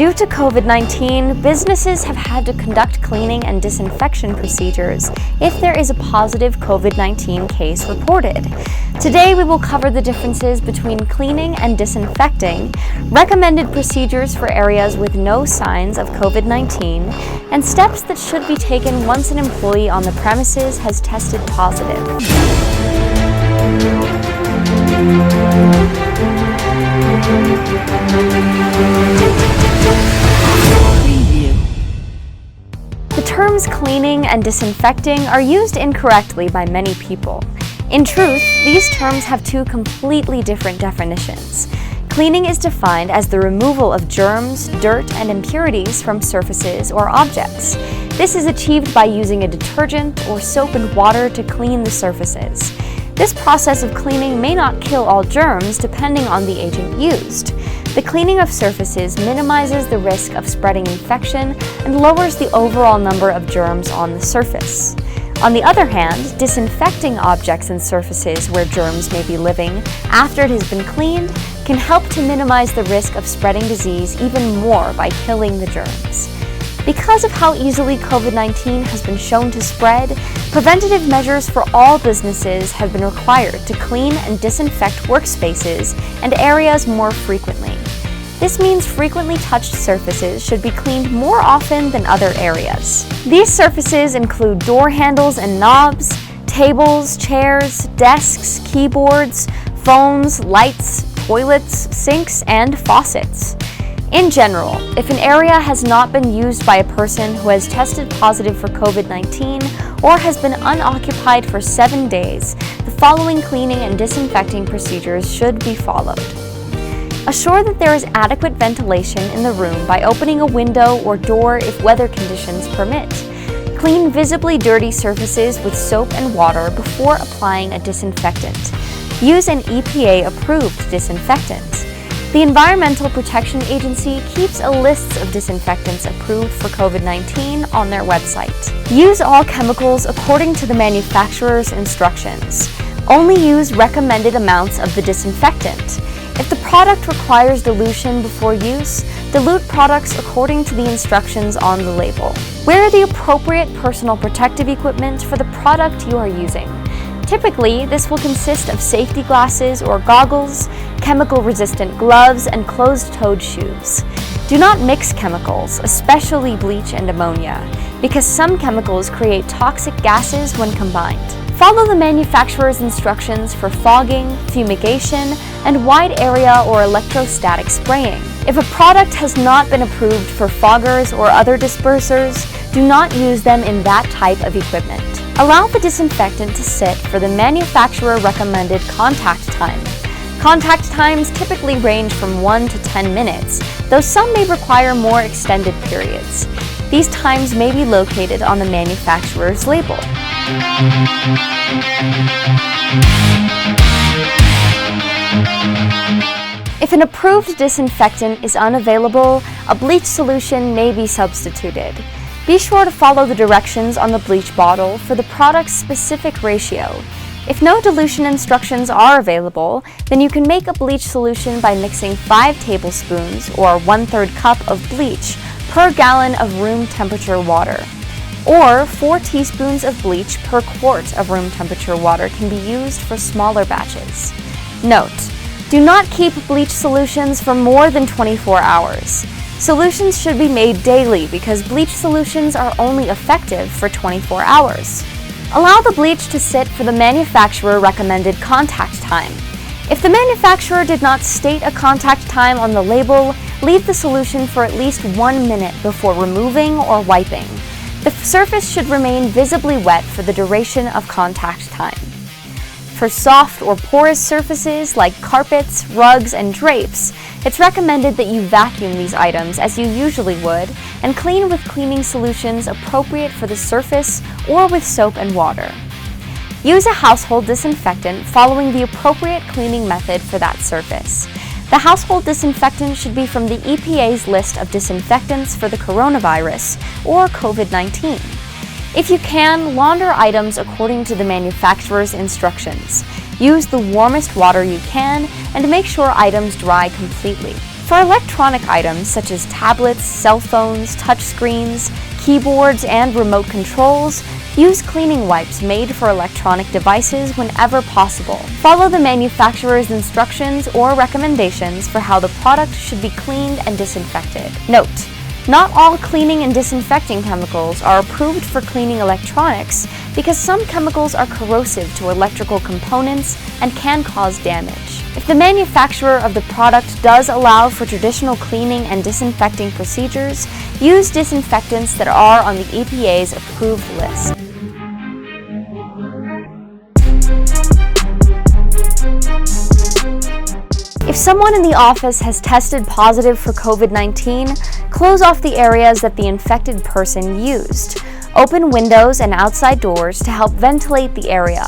Due to COVID-19, businesses have had to conduct cleaning and disinfection procedures if there is a positive COVID-19 case reported. Today we will cover the differences between cleaning and disinfecting, recommended procedures for areas with no signs of COVID-19, and steps that should be taken once an employee on the premises has tested positive. The terms cleaning and disinfecting are used incorrectly by many people. In truth, these terms have two completely different definitions. Cleaning is defined as the removal of germs, dirt, and impurities from surfaces or objects. This is achieved by using a detergent or soap and water to clean the surfaces. This process of cleaning may not kill all germs depending on the agent used. The cleaning of surfaces minimizes the risk of spreading infection and lowers the overall number of germs on the surface. On the other hand, disinfecting objects and surfaces where germs may be living after it has been cleaned can help to minimize the risk of spreading disease even more by killing the germs. Because of how easily COVID-19 has been shown to spread, preventative measures for all businesses have been required to clean and disinfect workspaces and areas more frequently. This means frequently touched surfaces should be cleaned more often than other areas. These surfaces include door handles and knobs, tables, chairs, desks, keyboards, phones, lights, toilets, sinks, and faucets. In general, if an area has not been used by a person who has tested positive for COVID-19 or has been unoccupied for 7 days, the following cleaning and disinfecting procedures should be followed. Assure that there is adequate ventilation in the room by opening a window or door if weather conditions permit. Clean visibly dirty surfaces with soap and water before applying a disinfectant. Use an EPA-approved disinfectant. The Environmental Protection Agency keeps a list of disinfectants approved for COVID-19 on their website. Use all chemicals according to the manufacturer's instructions. Only use recommended amounts of the disinfectant. If the product requires dilution before use, dilute products according to the instructions on the label. Wear the appropriate personal protective equipment for the product you are using. Typically, this will consist of safety glasses or goggles, chemical-resistant gloves, and closed-toed shoes. Do not mix chemicals, especially bleach and ammonia, because some chemicals create toxic gases when combined. Follow the manufacturer's instructions for fogging, fumigation, and wide area or electrostatic spraying. If a product has not been approved for foggers or other dispersers, do not use them in that type of equipment. Allow the disinfectant to sit for the manufacturer-recommended contact time. Contact times typically range from 1 to 10 minutes, though some may require more extended periods. These times may be located on the manufacturer's label. If an approved disinfectant is unavailable, a bleach solution may be substituted. Be sure to follow the directions on the bleach bottle for the product's specific ratio. If no dilution instructions are available, then you can make a bleach solution by mixing 5 tablespoons or 1/3 cup of bleach per gallon of room temperature water. Or 4 teaspoons of bleach per quart of room temperature water can be used for smaller batches. Note: do not keep bleach solutions for more than 24 hours. Solutions should be made daily because bleach solutions are only effective for 24 hours. Allow the bleach to sit for the manufacturer-recommended contact time. If the manufacturer did not state a contact time on the label, leave the solution for at least 1 minute before removing or wiping. The surface should remain visibly wet for the duration of contact time. For soft or porous surfaces like carpets, rugs, and drapes, it's recommended that you vacuum these items as you usually would and clean with cleaning solutions appropriate for the surface or with soap and water. Use a household disinfectant following the appropriate cleaning method for that surface. The household disinfectant should be from the EPA's list of disinfectants for the coronavirus or COVID-19. If you can, launder items according to the manufacturer's instructions. Use the warmest water you can and make sure items dry completely. For electronic items such as tablets, cell phones, touchscreens, keyboards, and remote controls, use cleaning wipes made for electronic devices whenever possible. Follow the manufacturer's instructions or recommendations for how the product should be cleaned and disinfected. Note: not all cleaning and disinfecting chemicals are approved for cleaning electronics because some chemicals are corrosive to electrical components and can cause damage. If the manufacturer of the product does allow for traditional cleaning and disinfecting procedures, use disinfectants that are on the EPA's approved list. If someone in the office has tested positive for COVID-19, close off the areas that the infected person used. Open windows and outside doors to help ventilate the area.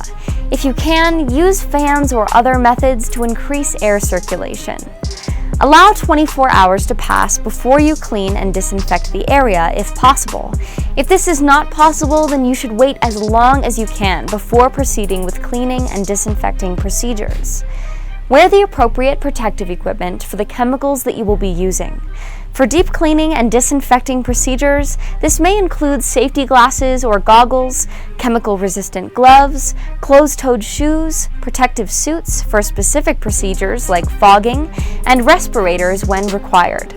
If you can, use fans or other methods to increase air circulation. Allow 24 hours to pass before you clean and disinfect the area if possible. If this is not possible, then you should wait as long as you can before proceeding with cleaning and disinfecting procedures. Wear the appropriate protective equipment for the chemicals that you will be using. For deep cleaning and disinfecting procedures, this may include safety glasses or goggles, chemical-resistant gloves, closed-toed shoes, protective suits for specific procedures like fogging, and respirators when required.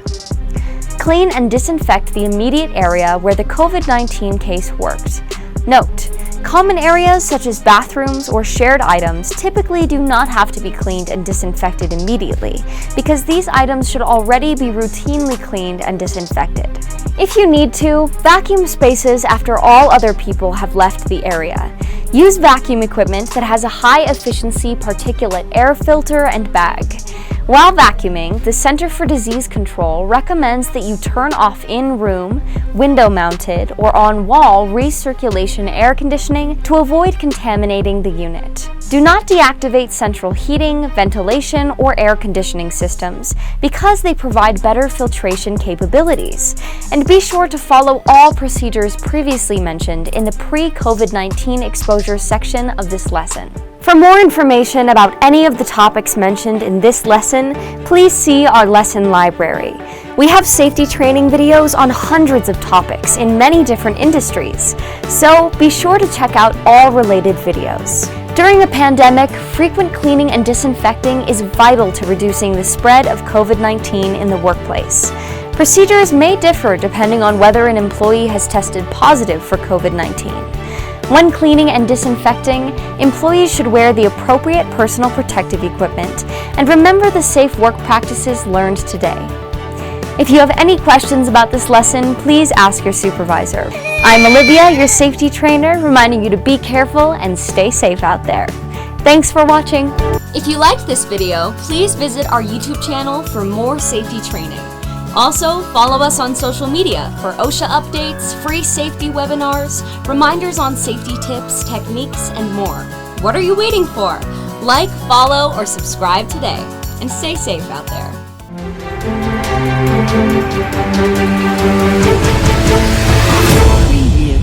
Clean and disinfect the immediate area where the COVID-19 case worked. Note: common areas such as bathrooms or shared items typically do not have to be cleaned and disinfected immediately because these items should already be routinely cleaned and disinfected. If you need to, vacuum spaces after all other people have left the area. Use vacuum equipment that has a high-efficiency particulate air filter and bag. While vacuuming, the Center for Disease Control recommends that you turn off in-room, window-mounted, or on-wall recirculation air conditioning to avoid contaminating the unit. Do not deactivate central heating, ventilation, or air conditioning systems because they provide better filtration capabilities. And be sure to follow all procedures previously mentioned in the pre-COVID-19 exposure section of this lesson. For more information about any of the topics mentioned in this lesson, please see our lesson library. We have safety training videos on hundreds of topics in many different industries, so be sure to check out all related videos. During the pandemic, frequent cleaning and disinfecting is vital to reducing the spread of COVID-19 in the workplace. Procedures may differ depending on whether an employee has tested positive for COVID-19. When cleaning and disinfecting, employees should wear the appropriate personal protective equipment and remember the safe work practices learned today. If you have any questions about this lesson, please ask your supervisor. I'm Olivia, your safety trainer, reminding you to be careful and stay safe out there. Thanks for watching. If you liked this video, please visit our YouTube channel for more safety training. Also, follow us on social media for OSHA updates, free safety webinars, reminders on safety tips, techniques, and more. What are you waiting for? Like, follow, or subscribe today, and stay safe out there.